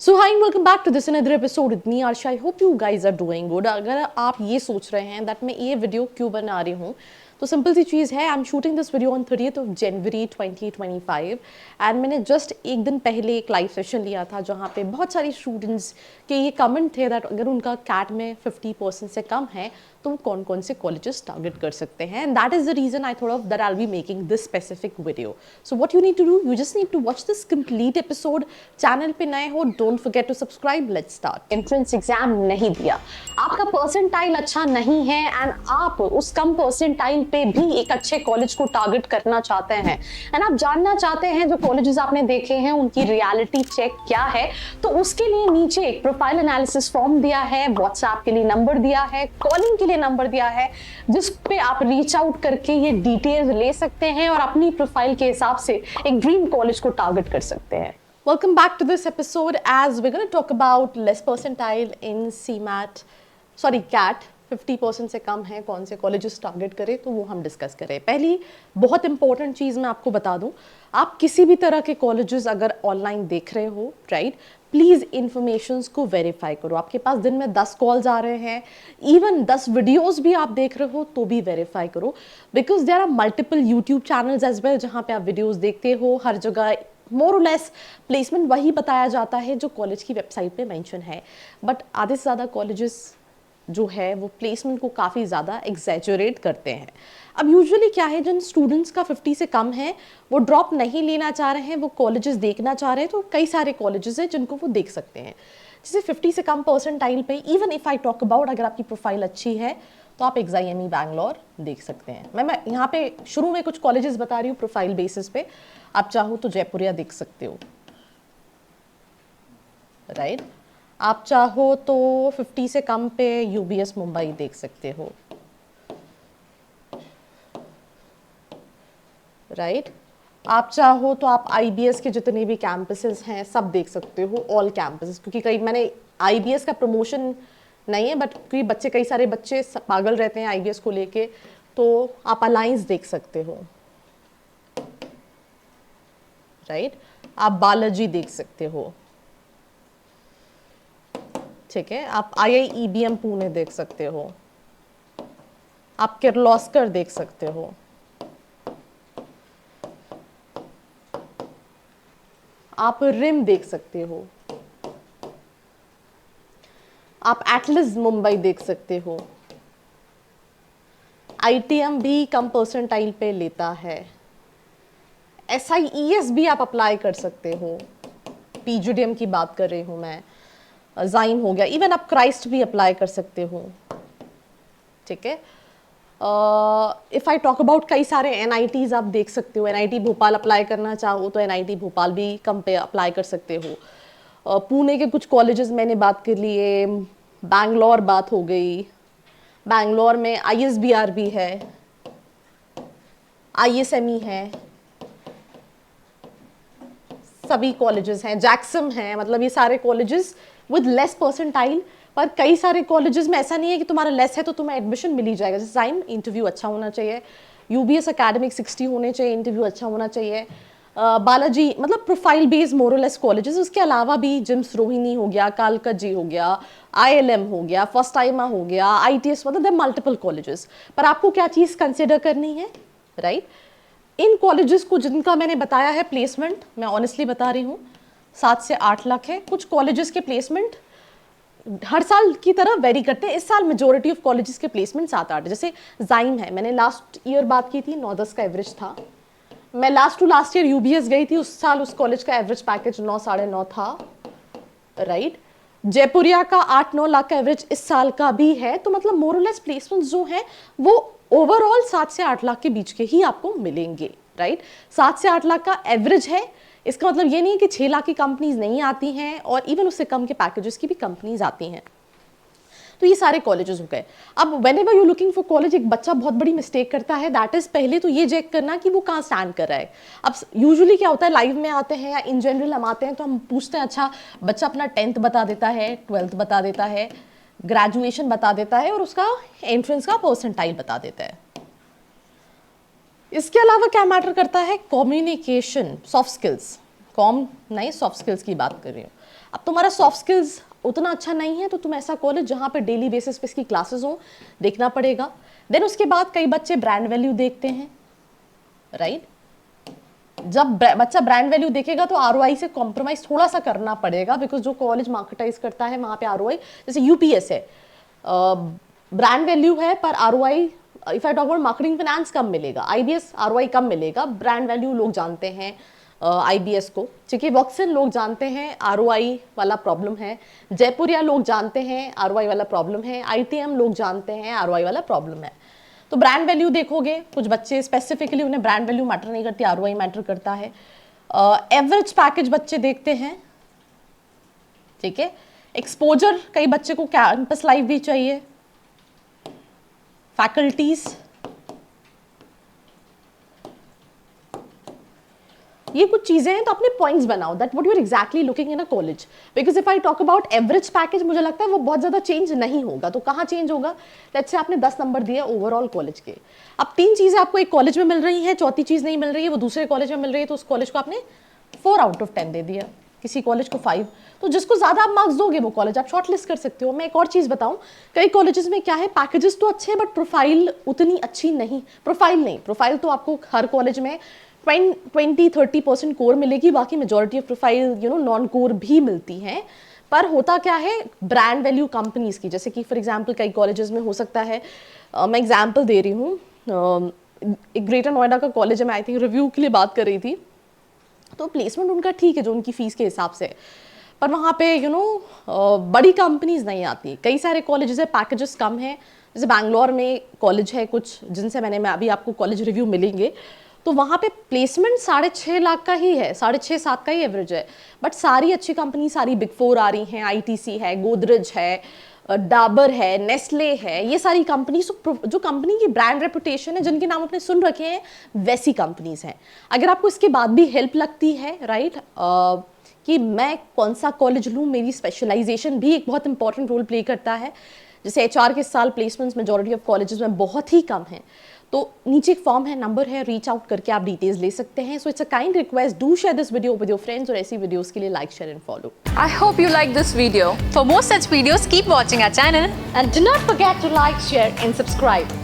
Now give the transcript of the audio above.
So hi welcome back to this another episode with me Arsha. I hope you guys are doing good. अगर आप ये सोच रहे हैं दैट मैं ये वीडियो क्यों बना रही हूँ, तो सिंपल सी चीज़ है, I am shooting this video on 30th of January 2025 and मैंने जस्ट एक दिन पहले एक लाइव सेशन लिया था जहाँ पे बहुत सारे स्टूडेंट्स के ये कमेंट थे दैट अगर उनका कैट में 50% से कम है तो वो कौन कौन से कॉलेजेस टारगेट कर सकते हैं। And that is the reason I thought of that I will be making this specific video. So what you need to do, you just need to watch this complete episode. Channel पे नए हो, don't forget to subscribe. Let's start. Entrance exam नहीं दिया, आपका percentile अच्छा नहीं है and आप उस कम परसेंटाइल पे भी एक अच्छे कॉलेज को टारगेट करना चाहते हैं एंड आप जानना चाहते हैं जो कॉलेजेस आपने देखे हैं उनकी रियलिटी चेक क्या है, तो उसके लिए नीचे एक प्रोफाइल एनालिसिस फॉर्म दिया है, व्हाट्सएप के लिए नंबर दिया है, कॉलिंग के लिए नंबर दिया है, जिस पे आप रीच आउट करके ये डिटेल्स ले सकते हैं और अपनी प्रोफाइल के हिसाब से एक ड्रीम कॉलेज को टारगेट कर सकते हैं। Welcome back to this episode as we're going to talk about less percentile in CMAT, sorry CAT। 50% से कम है, कौन से कॉलेजेस टारगेट करें, तो वो हम डिस्कस करें। पहली बहुत इंपॉर्टेंट चीज़ मैं आपको बता दूं, आप किसी भी तरह के कॉलेजेस अगर ऑनलाइन देख रहे हो, राइट, प्लीज़ इन्फॉर्मेशंस को वेरीफाई करो। आपके पास दिन में 10 कॉल्स आ रहे हैं, इवन 10 वीडियोस भी आप देख रहे हो तो भी वेरीफाई करो, because there are multiple YouTube channels as well जहाँ पे आप वीडियोस देखते हो। हर जगह मोर और लेस प्लेसमेंट वही बताया जाता है जो कॉलेज की वेबसाइट पे मेंशन है, बट आधे से ज़्यादा कॉलेजेस जो है वो प्लेसमेंट को काफ़ी ज़्यादा एग्जैजरेट करते हैं। अब यूजुअली क्या है, जिन स्टूडेंट्स का 50 से कम है वो ड्रॉप नहीं लेना चाह रहे हैं, वो कॉलेजेस देखना चाह रहे हैं, तो कई सारे कॉलेजेस हैं जिनको वो देख सकते हैं। जैसे 50 से कम परसेंटाइल पे, even if I talk about, अगर आपकी प्रोफाइल अच्छी है तो आप XIME बैंगलोर देख सकते हैं। मैं यहाँ पे शुरू में कुछ कॉलेजेस बता रही हूँ प्रोफाइल बेसिस पे, आप चाहो तो जयपुरिया देख सकते हो, राइट। आप चाहो तो 50 से कम पे UBS मुंबई देख सकते हो, राइट। आप चाहो तो आप IBS के जितने भी कैंपसेस हैं सब देख सकते हो, ऑल कैंपसेस, क्योंकि कई मैंने IBS का प्रमोशन नहीं है, बट क्योंकि बच्चे, कई सारे बच्चे पागल रहते हैं IBS को लेके, तो आप अलायंस देख सकते हो, राइट। आप बालाजी देख सकते हो, ठीक है। आप IIEBM पुणे देख सकते हो, आप किर्लोस्कर देख सकते हो, आप रिम देख सकते हो, आप एटलस मुंबई देख सकते हो। ITM भी कम परसेंटाइल पे लेता है। SIES भी आप अप्लाई कर सकते हो, PGDM की बात कर रही हूँ मैं, जाइम हो गया, इवन आप क्राइस्ट भी अप्लाई कर सकते हो, ठीक है। इफ़ आई टॉक अबाउट कई सारे NITs आप देख सकते हो, NIT भोपाल अप्लाई करना चाहो तो NIT भोपाल भी कम पे अप्लाई कर सकते हो। पुणे के कुछ कॉलेजेस मैंने बात कर लिए, बैंगलोर बात हो गई, बैंगलोर में ISBR भी है, ISME है, सभी कॉलेजेस हैं, जैक्सम है, मतलब ये सारे कॉलेजेस विद लेस परसेंटाइल। पर कई सारे कॉलेजेस में ऐसा नहीं है कि तुम्हारा लेस है तो तुम्हें एडमिशन मिल ही जाएगा। जैसे जाइम, इंटरव्यू अच्छा होना चाहिए, UBS एकेडमिक 60 होने चाहिए, इंटरव्यू अच्छा होना चाहिए। बालाजी, मतलब प्रोफाइल बेस्ड मोरलेस कॉलेजेस। उसके अलावा भी जिम्स रोहिणी हो गया, कालका जी हो गया, ILM हो गया, फर्स्ट टाइमा हो गया, ITS, मतलब दे मल्टीपल कॉलेजेस। पर आपको क्या चीज़ कंसिडर करनी है, राइट। इन कॉलेजेस को जिनका मैंने बताया है प्लेसमेंट, मैं ऑनेस्टली बता रही हूँ, 7 से 8 लाख है। कुछ कॉलेजेस के प्लेसमेंट हर साल की तरह वेरी करते हैं। इस साल मेजोरिटी ऑफ कॉलेजेस के प्लेसमेंट 7-8, जैसे जाइम है, मैंने लास्ट ईयर बात की थी, 9-10 का एवरेज था। मैं last to last year UBS गई थी, उस साल उस कॉलेज का एवरेज पैकेज 9-9.5 था, राइट। जयपुरिया का 8-9 लाख का एवरेज इस साल का भी है। तो मतलब मोरलेस प्लेसमेंट जो है वो ओवरऑल 7 से 8 लाख के बीच के ही आपको मिलेंगे, राइट। 7 से 8 लाख का एवरेज है, इसका मतलब ये नहीं है कि 6 लाख की कंपनीज नहीं आती हैं, और इवन उससे कम के पैकेजेस की भी कंपनीज आती हैं। तो ये सारे कॉलेजेस हो गए। अब when ever you looking for college, एक बच्चा बहुत बड़ी मिस्टेक करता है, दैट इज पहले तो ये चेक करना कि वो कहाँ स्टैंड कर रहा है। अब यूजुअली क्या होता है, लाइव में आते हैं या इन जनरल हम आते हैं तो हम पूछते हैं, अच्छा बच्चा अपना 10th बता देता है, 12th बता देता है, ग्रेजुएशन बता देता है, और उसका एंट्रेंस का परसेंटाइल बता देता है। इसके अलावा क्या मैटर करता है, कम्युनिकेशन, सॉफ्ट स्किल्स, कॉम नहीं, सॉफ्ट स्किल्स की बात कर रही हूँ। अब तुम्हारा सॉफ्ट स्किल्स उतना अच्छा नहीं है तो तुम ऐसा कॉलेज जहाँ पे डेली बेसिस पे इसकी क्लासेस हो देखना पड़ेगा। देन उसके बाद कई बच्चे ब्रांड वैल्यू देखते हैं, राइट? जब बच्चा ब्रांड वैल्यू देखेगा तो आरओआई से कॉम्प्रोमाइज थोड़ा सा करना पड़ेगा, बिकॉज जो कॉलेज मार्केटाइज करता है वहाँ पे आरओआई, जैसे यूपीएस है, ब्रांड वैल्यू है पर ROI, if I talk about marketing finance कम मिलेगा, आईबीएस आरओआई कम मिलेगा, ब्रांड वैल्यू लोग जानते हैं आईबीएस को, ठीक है, वॉक्सन लोग जानते हैं आरओआई वाला प्रॉब्लम है, जयपुरिया लोग जानते हैं आरओआई वाला प्रॉब्लम है, आईटीएम लोग जानते हैं आरओआई वाला प्रॉब्लम है। तो ब्रांड वैल्यू देखोगे, कुछ बच्चे स्पेसिफिकली उन्हें ब्रांड वैल्यू मैटर नहीं करती, आरओआई मैटर करता है। एवरेज पैकेज बच्चे देखते हैं, ठीक है। एक्सपोजर, कई बच्चे को कैंपस लाइफ भी चाहिए, फैकल्टीज, ये कुछ चीजें हैं। तो अपने पॉइंट्स बनाओ that what you are exactly looking in a college, because if I talk about average package, मुझे लगता है वो बहुत ज्यादा चेंज नहीं होगा। तो कहाँ चेंज होगा? लेट्स से आपने 10 नंबर दिए ओवरऑल कॉलेज के, अब 3 चीजें आपको एक कॉलेज में मिल रही हैं, चौथी चीज नहीं मिल रही है, वो दूसरे कॉलेज में मिल रही है, तो उस कॉलेज को आपने 4 आउट ऑफ 10 दे दिया, किसी कॉलेज को 5। तो जिसको ज्यादा आप मार्क्स दोगे वो कॉलेज आप शॉर्टलिस्ट कर सकते हो। मैं एक और चीज बताऊं, कई कॉलेजेस में क्या है, पैकेजेस तो अच्छे हैं बट प्रोफाइल उतनी अच्छी नहीं, प्रोफाइल तो आपको हर कॉलेज में 20-30% कोर मिलेगी, बाकी majority of profile non core भी मिलती हैं। पर होता क्या है, ब्रांड वैल्यू कंपनीज की, जैसे कि फॉर एग्जांपल कई कॉलेजेस में हो सकता है, मैं एग्जांपल दे रही हूँ, एक ग्रेटर नोएडा का कॉलेज है, मैं आई थिंक रिव्यू के लिए बात कर रही थी, तो प्लेसमेंट उनका ठीक है जो उनकी फीस के हिसाब से, पर वहाँ पे बड़ी कंपनीज नहीं आती। कई सारे कॉलेजेस है पैकेजेस कम है, जैसे बैंगलोर में कॉलेज है कुछ जिनसे मैं अभी आपको कॉलेज रिव्यू मिलेंगे, तो वहाँ पे प्लेसमेंट 6.5 लाख का ही है, 6.5-7 का ही एवरेज है, बट सारी अच्छी कंपनी, सारी बिग 4 आ रही हैं, आईटीसी है, गोदरेज है, डाबर है, नेस्ले है, ये सारी कंपनी जो कंपनी की ब्रांड रेपुटेशन है, जिनके नाम आपने सुन रखे हैं, वैसी कंपनीज हैं। अगर आपको इसके बाद भी हेल्प लगती है, राइट, कि मैं कौन सा कॉलेज लूँ, मेरी स्पेशलाइजेशन भी एक बहुत इंपॉर्टेंट रोल प्ले करता है। जैसे एचआर के साल प्लेसमेंट्स मेजॉरिटी ऑफ कॉलेजेस में बहुत ही कम है, तो नीचे एक फॉर्म है, नंबर है, रीच आउट करके आप डिटेल्स ले सकते हैं। So it's a kind request, do share this video with your friends, और ऐसी वीडियोस के लिए like, share and follow. I hope you like this video. For more such videos, keep watching our channel. And do not forget to like, share and subscribe.